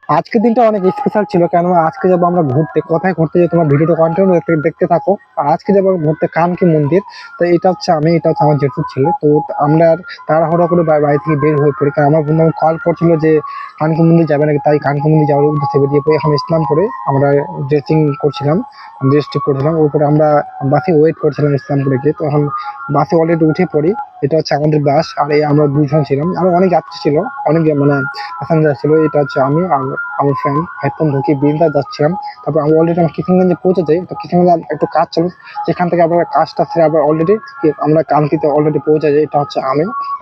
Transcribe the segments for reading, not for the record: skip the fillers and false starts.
আজকের দিনটা অনেক স্পেশাল ছিল, কেন আজকে যাবো আমরা ঘুরতে। কোথায় ঘুরতে যাই তোমার ভিডিওটা কন্টিনিউ দেখতে থাকো। আর আজকে যাবো ঘুরতে কানকি মন্দির। তো এটা হচ্ছে আমি, এটা হচ্ছে আমার জেঠুর ছিল। তো আমরা আর তাড়াহুড়ো করে বাড়ি থেকে বের হয়ে পড়ি, কারণ আমার বন্ধু আমাকে কল করছিল যে কানকি মন্দির যাবে নাকি। তাই কানকি মন্দির যাওয়ার উদ্দেশ্যে বেরিয়ে পড়ি। এখন স্নান করে আমরা ড্রেসিং করছিলাম, ড্রেস ঠিক করছিলাম, ওপরে আমরা বাসে ওয়েট করছিলাম স্নান করে গিয়ে। তো এখন বাসে অলরেডি উঠে পড়ি। এটা হচ্ছে আমাদের বাস, আর এই আমরা দুজন ছিলাম, আরো অনেক যাত্রী ছিল, অনেক মানে প্যাসেঞ্জার ছিল। এটা হচ্ছে আমি আর আমার ফ্রেন্ড হেডফোন ঢুকিয়ে বিন্দা যাচ্ছিলাম। তারপর আমরা অলরেডি আমরা কিশোরগঞ্জে পৌঁছে যাই। তো কিশোরগঞ্জে একটু কাজ ছিল, সেখান থেকে আমরা কাজটা সেরে আবার অলরেডি আমরা কানকিতে অলরেডি পৌঁছে যাই। এটা হচ্ছে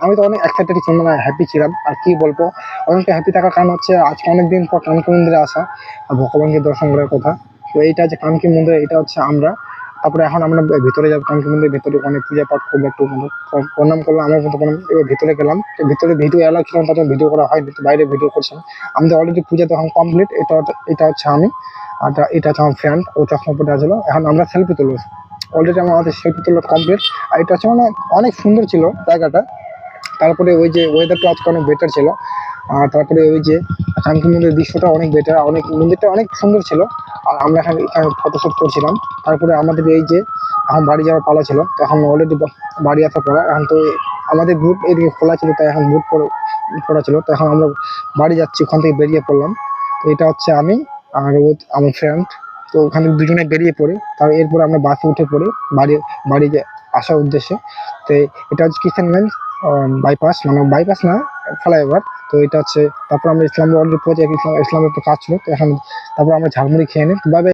আমি তো অনেক এক্সাইটেড ছিলাম, মানে হ্যাপি ছিলাম। আর কি বলবো, অনেকটা হ্যাপি থাকার কারণ হচ্ছে আজকে অনেকদিন পর কানকি মন্দিরে আসা আর ভগবানকে দর্শন করার কথা। তো এইটা হচ্ছে কানকি মন্দির, এটা হচ্ছে আমরা। তারপরে এখন আমরা ভিতরে যাবো, কানকি মন্দিরের ভিতরে অনেক পূজা পাঠ করবো, একটু মানে প্রণাম করলাম। আমার মতো প্রণাম, এবার ভিতরে গেলাম। তো ভিতরে ভিডিও অ্যালাউ ছিল না, তার ভিডিও করা হয়নি, তো বাইরে ভিডিও করছিলাম। আমাদের অলরেডি পূজা তখন কমপ্লিট। এটা হচ্ছে আমি, আর এটা হচ্ছে আমার ফ্রেন্ড, ও চশমা পরে আছিল। এখন আমরা সেলফি তুলবো। অলরেডি আমাদের সেলফি তোলা কমপ্লিট। আর এটা হচ্ছে মানে অনেক সুন্দর ছিল জায়গাটা। তারপরে ওই যে ওয়েদারটা আজকে অনেক বেটার ছিল। আর তারপরে ওই যে কানকি মন্দিরের দৃশ্যটা অনেক বেটার, অনেক মন্দিরটা অনেক সুন্দর ছিল। আর আমরা এখানে ফটোশ্যুট করছিলাম। তারপরে আমাদের এই যে এখন বাড়ি যাওয়ার পালা ছিল। তো এখন অলরেডি বাড়ি আসার পর এখন তো আমাদের বুট এদিকে খোলা ছিল, তাই এখন বুট পড়া ছিল। তো এখন আমরা বাড়ি যাচ্ছি, ওখান থেকে বেরিয়ে পড়লাম। তো এটা হচ্ছে আমি আর ও আমার ফ্রেন্ড। তো ওখানে দুজনে বেরিয়ে পড়ি, তার এরপর আমরা বাসে উঠে পড়ি বাড়ি বাড়ি আসার উদ্দেশ্যে। তো এটা হচ্ছে কিষানগঞ্জ বাইপাস, মানে বাইপাস না, ফ্লাইওভার। তো এটা হচ্ছে, তারপর আমরা ইসলামে অলরেডি পৌঁছে গেছি। ইসলামের তো কাজ ছিল। তো এখন তারপর আমরা ঝালমুড়ি খেয়ে নিই। Bye bye.